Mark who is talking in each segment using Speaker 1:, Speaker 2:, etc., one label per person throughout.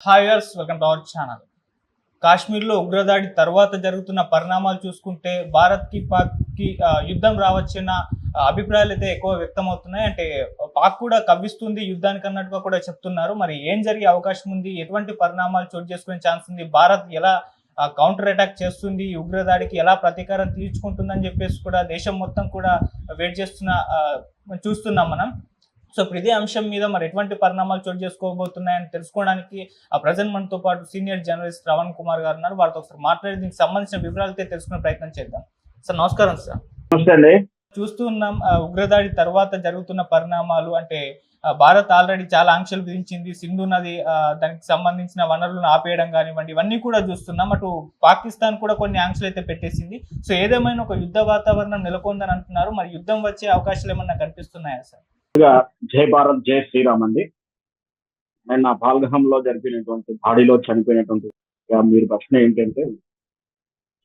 Speaker 1: Hi viewers, welcome to our channel. కాశ్మీర్లో ఉగ్రదాడి తర్వాత జరుగుతున్న పరిణామాలు చూసుకుంటే భారత్కి పాక్కి యుద్ధం రావచ్చన్న అభిప్రాయాలు అయితే ఎక్కువ వ్యక్తమవుతున్నాయి. అంటే పాక్ కూడా కవ్విస్తుంది యుద్ధానికి అన్నట్టుగా కూడా చెప్తున్నారు. మరి ఏం జరిగే అవకాశం ఉంది, ఎటువంటి పరిణామాలు చోటు చేసుకునే ఛాన్స్ ఉంది, భారత్ ఎలా కౌంటర్ అటాక్ చేస్తుంది, ఈ ఉగ్రదాడికి ఎలా ప్రతీకారం తీర్చుకుంటుందని చెప్పేసి కూడా దేశం మొత్తం కూడా వెయిట్ చేస్తున్న చూస్తున్నాం మనం. సో ఇప్పుడు ఇదే అంశం మీద మరి ఎటువంటి పరిణామాలు చోటు చేసుకోబోతున్నాయని తెలుసుకోవడానికి ప్రజెంట్ మనతో పాటు సీనియర్ జర్నలిస్ట్ శ్రవణ్ కుమార్ గారు ఉన్నారు. వారితో ఒకసారి మాట్లాడి దీనికి సంబంధించిన వివరాలతో తెలుసుకునే ప్రయత్నం చేద్దాం. సార్ నమస్కారం. సార్
Speaker 2: నమస్తే అండి.
Speaker 1: చూస్తున్నాం ఉగ్రదాడి తర్వాత జరుగుతున్న పరిణామాలు. అంటే భారత్ ఆల్రెడీ చాలా ఆంక్షలు విధించింది. సింధు నది దానికి సంబంధించిన వనరులను ఆపేయడం కానివ్వండి, ఇవన్నీ కూడా చూస్తున్నాం. అటు పాకిస్తాన్ కూడా కొన్ని ఆంక్షలు అయితే పెట్టేసింది. సో ఏదేమైనా ఒక యుద్ధ వాతావరణం నెలకొందని అంటున్నారు. మరి యుద్ధం వచ్చే అవకాశాలు ఏమన్నా కనిపిస్తున్నాయా సార్?
Speaker 2: జై భారత్, జై శ్రీరామ్ అండి. నిన్న పాల్గహంలో జరిపినటువంటి దాడిలో చనిపోయినటువంటి మీరు ప్రశ్న ఏంటంటే,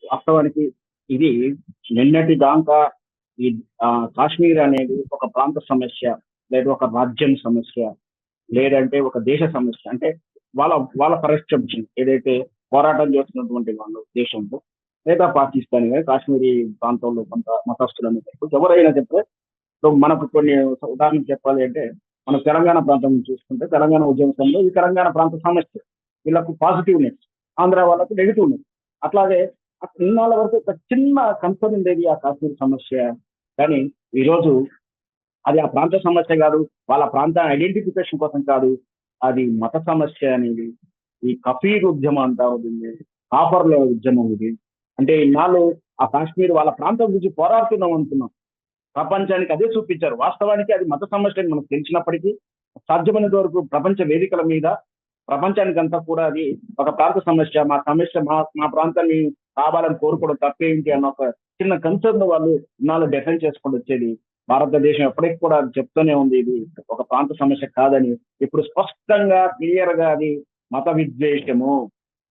Speaker 2: వాస్తవానికి ఇది నిన్నటి దాకా ఈ కాశ్మీర్ అనేది ఒక ప్రాంత సమస్య, లేదా ఒక రాజ్యం సమస్య, లేదంటే ఒక దేశ సమస్య. అంటే వాళ్ళ వాళ్ళ పర్సెప్షన్ ఏదైతే పోరాటం చేస్తున్నటువంటి వాళ్ళ దేశంలో, లేదా పాకిస్తాన్ కాశ్మీరీ ప్రాంతంలో కొంత మతస్థులని ఎవరైనా చెప్తే, మనకు కొన్ని ఉదాహరణకు చెప్పాలి అంటే, మనం తెలంగాణ ప్రాంతం చూసుకుంటే తెలంగాణ ఉద్యమంలో ఈ తెలంగాణ ప్రాంత సమస్య వీళ్ళకు పాజిటివ్నెస్, ఆంధ్ర వాళ్ళకు నెగిటివ్నెస్. అట్లాగే ఇన్నాళ్ళ వరకు ఒక చిన్న కన్సర్న్ ఉండేది ఆ కాశ్మీర్ సమస్య. కానీ ఈరోజు అది ఆ ప్రాంత సమస్య కాదు, వాళ్ళ ప్రాంత ఐడెంటిఫికేషన్ కోసం కాదు, అది మత సమస్య అనేది. ఈ కఫీర్ ఉద్యమం అంటారు దీన్ని, కాఫర్ల ఉద్యమం ఇది. అంటే ఇన్నాళ్ళు ఆ కాశ్మీర్ వాళ్ళ ప్రాంతం గురించి పోరాడుతున్నాం అనుకున్నాం, ప్రపంచానికి అదే చూపించారు. వాస్తవానికి అది మత సమస్య మనకు తెలిసినప్పటికీ సాధ్యమైనంత వరకు ప్రపంచ వేదికల మీద ప్రపంచానికి అంతా కూడా అది ఒక ప్రాంత సమస్య, మా సమస్య మా ప్రాంతాన్ని కావాలని కోరుకోవడం తప్పేంటి అన్న ఒక చిన్న కన్సర్న్ వాళ్ళు ఇన్నాళ్ళు డిఫెండ్ చేసుకొని వచ్చేది. భారతదేశం ఎప్పటికీ కూడా చెప్తూనే ఉంది ఇది ఒక ప్రాంత సమస్య కాదని. ఇప్పుడు స్పష్టంగా క్లియర్ గా అది మత విద్వేషము,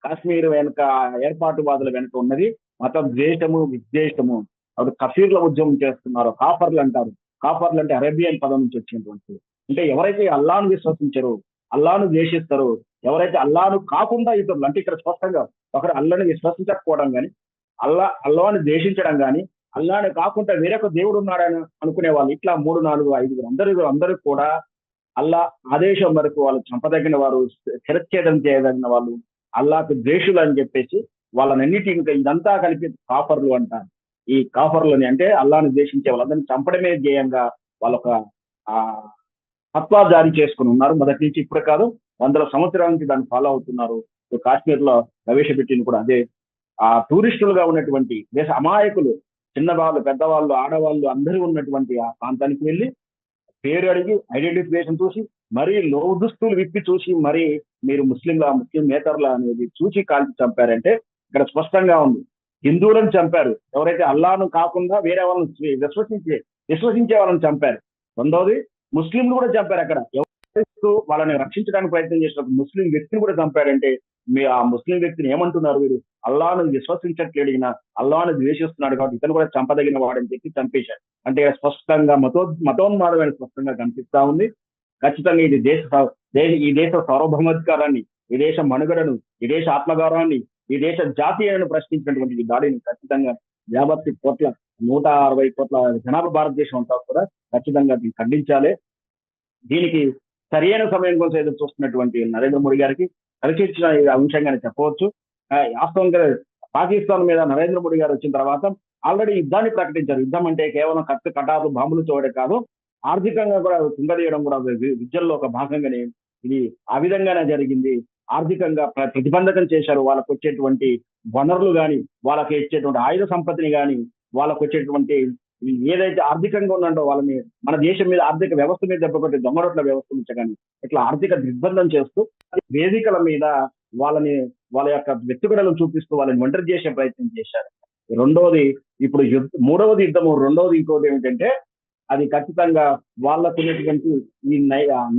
Speaker 2: కాశ్మీర్ వెనుక ఏర్పాటువాదుల వెనుక ఉన్నది మత ద్వేషము, విద్వేషము. అప్పుడు కఫీర్ల ఉద్యమం చేస్తున్నారు, కాఫర్లు అంటారు. కాఫర్లు అంటే అరేబియన్ పదం నుంచి వచ్చినటువంటి, అంటే ఎవరైతే అల్లాను విశ్వసించరు, అల్లాను ద్వేషిస్తారు, ఎవరైతే అల్లాను కాకుండా ఇతరులు, అంటే ఇక్కడ స్పష్టంగా ఒకరు అల్లాని విశ్వసించకపోవడం కానీ, అల్లాని ద్వేషించడం కానీ, అల్లాని కాకుండా వేరొక దేవుడు ఉన్నాడని అనుకునే వాళ్ళు ఇట్లా 3, 4, 5 అందరూ కూడా అల్లా ఆదేశం వరకు వాళ్ళు చంపదగిన వారు, శిరచ్ఛేదం చేయదగిన వాళ్ళు, అల్లాకు ద్వేషులు అని చెప్పేసి వాళ్ళనన్నిటి ఇంకా ఇదంతా కలిపి కాఫర్లు అంటారు. ఈ కాఫర్లని అంటే అల్లాను ద్వేషించే వాళ్ళందరినీ చంపడమే ధ్యేయంగా వాళ్ళొక ఫత్వా జారీ చేసుకుని ఉన్నారు. మొదటి నుంచి ఇప్పుడు కాదు, 100 సంవత్సరాల నుంచి దాన్ని ఫాలో అవుతున్నారు. కాశ్మీర్ లో ప్రవేశపెట్టింది కూడా అదే. టూరిస్టులుగా ఉన్నటువంటి దేశ అమాయకులు, చిన్నవాళ్ళు, పెద్దవాళ్ళు, ఆడవాళ్ళు అందరూ ఉన్నటువంటి ఆ ప్రాంతానికి వెళ్ళి పేరు అడిగి ఐడెంటిఫికేషన్ చూసి, మరీ లోదుస్తులు విప్పి చూసి, మరి మీరు ముస్లింయేతరుల అనేది చూసి కాల్చి చంపారంటే ఇక్కడ స్పష్టంగా ఉంది. హిందువులను చంపారు, ఎవరైతే అల్లాను కాకుండా వేరే వాళ్ళని విశ్వసించే వాళ్ళని చంపారు. రెండోది ముస్లింలు కూడా చంపారు. అక్కడ ఎవరు వాళ్ళని రక్షించడానికి ప్రయత్నం చేసిన ముస్లిం వ్యక్తిని కూడా చంపారంటే ఆ ముస్లిం వ్యక్తిని ఏమంటున్నారు, వీరు అల్లాను విశ్వసించట్లేడు, ఈయన అల్లాను ద్వేషిస్తున్నాడు కాబట్టి ఇతను కూడా చంపదగిన వాడని చెప్పి చంపేశారు. అంటే స్పష్టంగా మతోన్మాదమైన స్పష్టంగా కనిపిస్తా ఉంది. ఖచ్చితంగా ఇది ఈ దేశ సార్వభౌమాధికారాన్ని, ఈ దేశ మనుగడను, ఈ దేశ ఆత్మగౌరవాన్ని, ఈ దేశ జాతీయాలను ప్రశ్నించినటువంటి దాడిని ఖచ్చితంగా 50 కోట్ల 160 కోట్ల జనాభా భారతదేశం అంతా కూడా ఖచ్చితంగా దీన్ని ఖండించాలి. దీనికి సరైన సమయం కోసం ఎదురు చూస్తున్నటువంటి నరేంద్ర మోడీ గారికి కలిసించిన అంశంగానే చెప్పవచ్చు. వాస్తవంగా పాకిస్తాన్ మీద నరేంద్ర మోడీ గారు వచ్చిన తర్వాత ఆల్రెడీ యుద్ధాన్ని ప్రకటించారు. యుద్ధం అంటే కేవలం కటారు బాంబులు చూడడం కాదు, ఆర్థికంగా కూడా కుంగదీయడం కూడా విద్యల్లో ఒక భాగంగానే ఇది ఆ విధంగానే జరిగింది. ఆర్థికంగా ప్రతిబంధకం చేశారు. వాళ్ళకు వచ్చేటువంటి వనరులు కానీ, వాళ్ళకి ఇచ్చేటువంటి ఆయుధ సంపత్తిని కానీ, వాళ్ళకు వచ్చేటువంటి ఏదైతే ఆర్థికంగా ఉన్నదో వాళ్ళని, మన దేశం మీద ఆర్థిక వ్యవస్థ మీద దెబ్బకొట్టే దొంగరోట్ల వ్యవస్థ నుంచి కానీ ఇట్లా ఆర్థిక దిగ్బంధం చేస్తూ వేదికల మీద వాళ్ళ యొక్క వ్యక్తిగతలను చూపిస్తూ వాళ్ళని ఒంటరి చేసే ప్రయత్నం చేశారు. రెండోది ఇప్పుడు మూడవది యుద్ధము. రెండవది ఇంకోటి ఏమిటంటే, అది ఖచ్చితంగా వాళ్ళకు ఉన్నటువంటి ఈ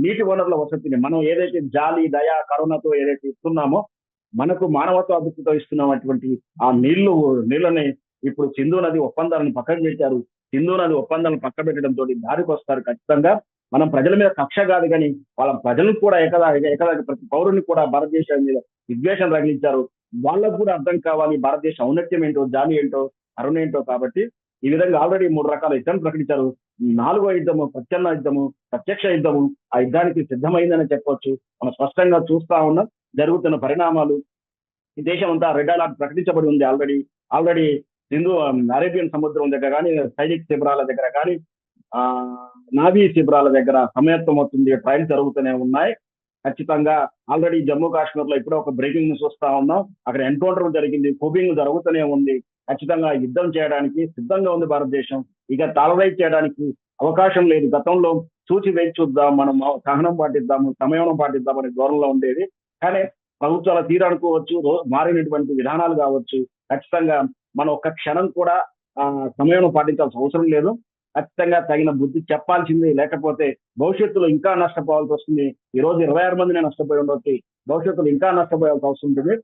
Speaker 2: నీటి వనరుల వసతిని మనం ఏదైతే జాలి, దయ, కరుణతో ఏదైతే ఇస్తున్నామో, మనకు మానవత్వ అభివృద్ధితో ఇస్తున్నటువంటి ఆ నీళ్ళని ఇప్పుడు సింధు నది ఒప్పందాలను పక్కన పెట్టారు. సింధు నది ఒప్పందాలను పక్క పెట్టడంతో దారికి వస్తారు. ఖచ్చితంగా మనం ప్రజల మీద కక్ష కాదు కానీ వాళ్ళ ప్రజలను కూడా ప్రతి పౌరుని కూడా భారతదేశం మీద విద్వేషం రగిలించారు. వాళ్ళకు కూడా అర్థం కావాలి భారతదేశ ఔన్నత్యం ఏంటో, జాలి ఏంటో, అరుణ ఏంటో. కాబట్టి ఈ విధంగా ఆల్రెడీ 3 రకాల యుద్ధం ప్రకటించారు. 4వ యుద్ధము ప్రత్యామ్నాయ యుద్ధము, ప్రత్యక్ష యుద్ధము ఆ యుద్ధానికి సిద్ధమైందని చెప్పొచ్చు. మనం స్పష్టంగా చూస్తా ఉన్నాం జరుగుతున్న పరిణామాలు. ఈ దేశం అంతా రెడ్ అలర్ట్ ప్రకటించబడి ఉంది ఆల్రెడీ సింధు అరేబియన్ సముద్రం దగ్గర కానీ, సైనిక శిబిరాల దగ్గర కానీ, నావీ శిబిరాల దగ్గర సమాయత్తం అవుతుంది. ట్రయల్స్ జరుగుతూనే ఉన్నాయి. ఖచ్చితంగా ఆల్రెడీ జమ్మూ కాశ్మీర్ లో ఇప్పుడే ఒక బ్రేకింగ్ న్యూస్ వస్తా ఉన్నాం. అక్కడ ఎన్కౌంటర్ జరిగింది, కూబింగ్ జరుగుతూనే ఉంది. ఖచ్చితంగా యుద్ధం చేయడానికి సిద్ధంగా ఉంది భారతదేశం. ఇక టాలరైజ్ చేయడానికి అవకాశం లేదు. గతంలో చూచి వేచి చూద్దాం, మనం సహనం పాటిద్దాము, సంయమనం పాటిద్దాం అనే ధోరణిలో ఉండేది. కానీ ప్రభుత్వాల తీరు అనుకోవచ్చు, మారినటువంటి విధానాలు కావచ్చు, ఖచ్చితంగా మనం ఒక్క క్షణం కూడా సంయమనం పాటించాల్సిన అవసరం లేదు. ఖచ్చితంగా తగిన బుద్ధి చెప్పాల్సింది. లేకపోతే భవిష్యత్తులో ఇంకా నష్టపోవాల్సి వస్తుంది. ఈ రోజు 26 మందినే నష్టపోయి ఉండొచ్చు, భవిష్యత్తులో ఇంకా నష్టపోవాల్సి అవసరం ఉంటుంది.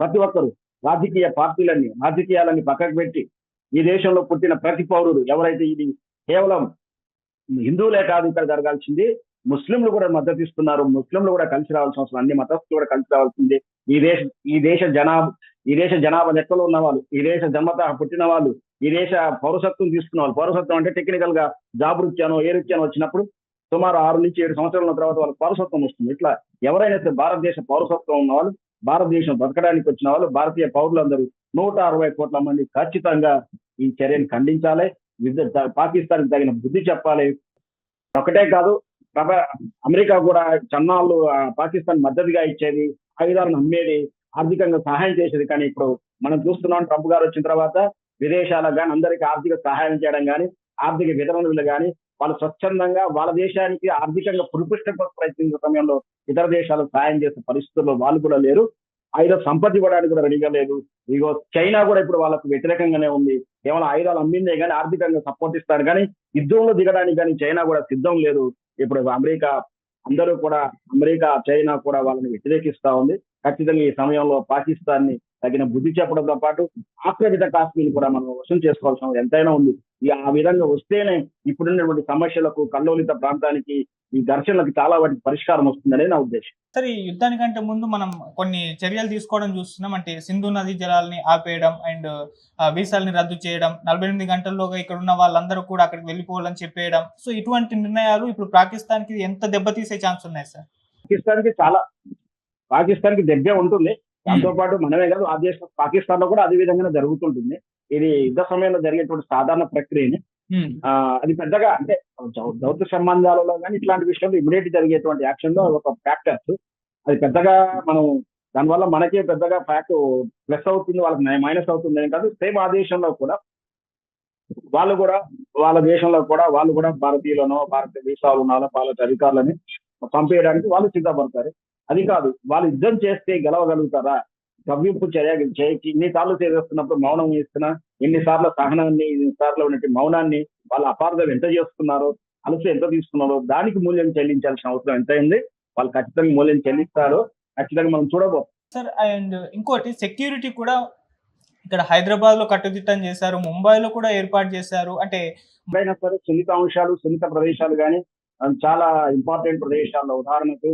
Speaker 2: ప్రతి ఒక్కరు రాజకీయాలన్నీ పక్కకు పెట్టి ఈ దేశంలో పుట్టిన ప్రతి పౌరుడు ఎవరైతే ఇది కేవలం హిందువులే కాదు ఇక్కడ జరగాల్సింది, ముస్లింలు కూడా మద్దతు ఇస్తున్నారు. ముస్లింలు కూడా కలిసి రావాల్సిన అవసరం, అన్ని మతస్థులు కూడా కలిసి రావాల్సింది. ఈ దేశ జనాభా లెక్కలో ఉన్న వాళ్ళు, ఈ దేశ జన్మత పుట్టిన వాళ్ళు, ఈ దేశ పౌరసత్వం తీసుకున్న వాళ్ళు. పౌరసత్వం అంటే టెక్నికల్ గా జాబ్ రీత్యానో ఏ రీత్యానో వచ్చినప్పుడు సుమారు 6 నుంచి 7 సంవత్సరాల తర్వాత వాళ్ళకి పౌరసత్వం వస్తుంది. ఇట్లా ఎవరైనా భారతదేశ పౌరసత్వం ఉన్న వాళ్ళు, భారతదేశం బతకడానికి వచ్చిన వాళ్ళు, భారతీయ పౌరులందరూ 160 కోట్ల మంది ఖచ్చితంగా ఈ చర్యను ఖండించాలి. పాకిస్తాన్ కి తగిన బుద్ధి చెప్పాలి. ఒకటే కాదు, అమెరికా కూడా చన్నాళ్ళు పాకిస్తాన్ మద్దతుగా ఇచ్చేది, ఆయుధాలను అమ్మేది, ఆర్థికంగా సహాయం చేసేది. కానీ ఇప్పుడు మనం చూస్తున్నాం ట్రంప్ గారు వచ్చిన తర్వాత విదేశాలకు కానీ అందరికీ ఆర్థిక సహాయం చేయడం కానీ, ఆర్థిక వితరణలు కానీ, వాళ్ళు స్వచ్ఛందంగా వాళ్ళ దేశానికి ఆర్థికంగా పురిపుష్టి ప్రయత్నించే సమయంలో ఇతర దేశాలకు సహాయం చేసే పరిస్థితుల్లో వాళ్ళు కూడా లేరు. ఆయుధ సంపత్తి ఇవ్వడానికి కూడా రెడీగా లేదు. ఇగో చైనా కూడా ఇప్పుడు వాళ్ళకు వ్యతిరేకంగానే ఉంది. కేవలం ఆయుధాలు అమ్మిందే కానీ ఆర్థికంగా సపోర్ట్ ఇస్తారు కానీ యుద్ధంలో దిగడానికి కానీ చైనా కూడా సిద్ధం లేదు. ఇప్పుడు అమెరికా చైనా కూడా వాళ్ళని వ్యతిరేకిస్తా ఉంది. ఖచ్చితంగా ఈ సమయంలో పాకిస్తాన్ ని తగిన బుద్ధి చెప్పడంతో పాటు ఆక్రమిత కాశ్మీర్ కూడా మనం వశం చేసుకోవాల్సిన ఎంతైనా ఉంది. ఆ విధంగా వస్తేనే ఇప్పుడున్నటువంటి సమస్యలకు, కల్లోలిత ప్రాంతానికి, ఈ ఘర్షణలకు చాలా వాటికి పరిష్కారం వస్తుందనేది నా ఉద్దేశం.
Speaker 1: సరే, ఈ యుద్ధానికంటే ముందు మనం కొన్ని చర్యలు తీసుకోవడం చూస్తున్నాం. అంటే సింధు నది జలాలని ఆపేయడం అండ్ వీసాలని రద్దు చేయడం, 48 గంటల్లోగా ఇక్కడ ఉన్న వాళ్ళందరూ కూడా అక్కడికి వెళ్ళిపోవాలని చెప్పేయడం. సో ఇటువంటి నిర్ణయాలు ఇప్పుడు పాకిస్తాన్ కి ఎంత దెబ్బతీసే ఛాన్స్ ఉన్నాయి సార్?
Speaker 2: పాకిస్తాన్ కి దగ్గర ఉంటుంది. దాంతో పాటు మనమే కాదు, ఆ దేశం పాకిస్తాన్ లో కూడా అదే విధంగా జరుగుతుంటుంది. ఇది యుద్ధ సమయంలో జరిగేటువంటి సాధారణ ప్రక్రియని. అది పెద్దగా అంటే దౌత్య సంబంధాలలో కానీ ఇట్లాంటి విషయంలో ఇమీడియట్ జరిగేటువంటి యాక్షన్ లో ఒక ఫ్యాక్టర్స్. అది పెద్దగా మనం దానివల్ల మనకే పెద్దగా ఫ్యాక్ట్ ప్లస్ అవుతుంది, వాళ్ళకి మైనస్ అవుతుంది అని కాదు. సేమ్ ఆ దేశంలో కూడా వాళ్ళ దేశంలో కూడా వాళ్ళు కూడా భారతీయులను, భారతీయ వీసాలు ఉన్న భారత అధికారులని పంపేయడానికి వాళ్ళు సిద్ధపడతారు. అది కాదు, వాళ్ళు యుద్ధం చేస్తే గెలవగలుగుతారా? కవ్వింపు చర్య ఇన్నిసార్లు చేస్తున్నప్పుడు మౌనం ఇస్తున్నా, ఎన్నిసార్లు సహనాన్ని, ఎన్నిసార్లు ఉన్నట్టు మౌనాన్ని వాళ్ళ అపార్థం ఎంత చేస్తున్నారో, అలసి ఎంత తీసుకున్నారో దానికి మూల్యం చెల్లించాల్సిన అవసరం ఎంత ఉంది. వాళ్ళు ఖచ్చితంగా మూల్యం చెల్లిస్తారో ఖచ్చితంగా మనం చూడబోం
Speaker 1: సార్. అండ్ ఇంకోటి, సెక్యూరిటీ కూడా ఇక్కడ హైదరాబాద్ లో కట్టుదిట్టం చేశారు, ముంబైలో కూడా ఏర్పాటు చేశారు. అంటే
Speaker 2: ఎప్పుడైనా సరే సున్నిత ప్రదేశాలు కానీ చాలా ఇంపార్టెంట్ ప్రదేశాల్లో, ఉదాహరణకు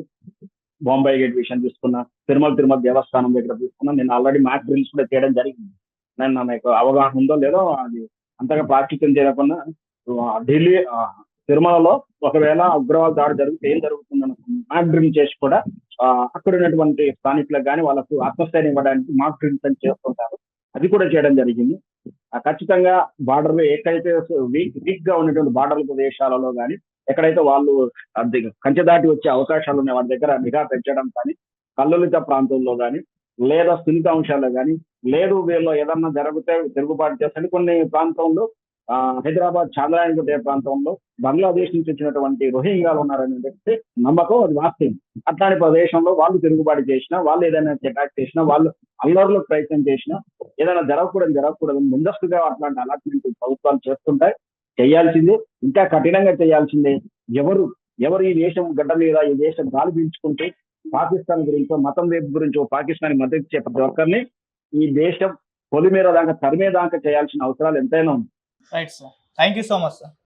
Speaker 2: బాంబే గేట్ విషయం తీసుకున్నా, తిరుమల దేవస్థానం దగ్గర తీసుకున్నా, నేను ఆల్రెడీ మ్యాచ్ డ్రిల్స్ కూడా చేయడం జరిగింది. నాకు అవగాహన ఉందో లేదో అది అంతగా ప్రాచుర్యం చేయకుండా ఢిల్లీ తిరుమలలో ఒకవేళ ఉగ్రవాద దాడి జరిగితే ఏం జరుగుతుందని మాక్ డ్రిల్ చేసి కూడా అక్కడ ఉన్నటువంటి స్థానికులకు కానీ వాళ్ళకు ఆత్మస్థైర్యం ఇవ్వడానికి మాక్ డ్రిల్స్ అని చేస్తుంటారు. అది కూడా చేయడం జరిగింది. ఖచ్చితంగా బార్డర్ లో ఎక్కడైతే వీక్ గా ఉన్నటువంటి బార్డర్ ప్రదేశాలలో కానీ, ఎక్కడైతే వాళ్ళు కంచె దాటి వచ్చే అవకాశాలు ఉన్నాయి వాటి దగ్గర నిఘా పెంచడం కానీ, కల్లోలిత ప్రాంతంలో కానీ, లేదా సున్నిత అంశాల్లో కానీ, లేదు వీళ్ళు ఏదన్నా జరిగితే తిరుగుబాటు చేస్తే కొన్ని ప్రాంతంలో హైదరాబాద్ చాంద్రాయణగుట్ట ప్రాంతంలో బంగ్లాదేశ్ నుంచి వచ్చినటువంటి రోహింగ్యాలు ఉన్నారని చెప్పి నమ్మకం, అది వాస్తవం. అట్లాంటి ప్రదేశంలో వాళ్ళు తిరుగుబాటు చేసినా, వాళ్ళు ఏదైనా అటాక్ చేసినా, వాళ్ళు అల్లర్లకు ప్రయత్నం చేసినా, ఏదైనా జరగకూడదు ముందస్తుగా అట్లాంటి అలాట్మెంట్ ప్రభుత్వాలు చేస్తుంటాయి. చేయాల్సిందే, ఇంకా కఠినంగా చేయాల్సిందే. ఎవరు ఈ దేశం గడ్డ మీద, ఈ దేశం గాలి పీల్చుకుంటే పాకిస్తాన్ గురించో, మతం వైపు గురించో పాకిస్తాన్ మద్దతు ఇచ్చే ప్రతి ఒక్కరిని ఈ దేశం పొలిమేర దాకా తరిమేదాకా చేయాల్సిన అవసరాలు ఎంతైనా ఉంది.
Speaker 1: Right sir, thank you so much sir.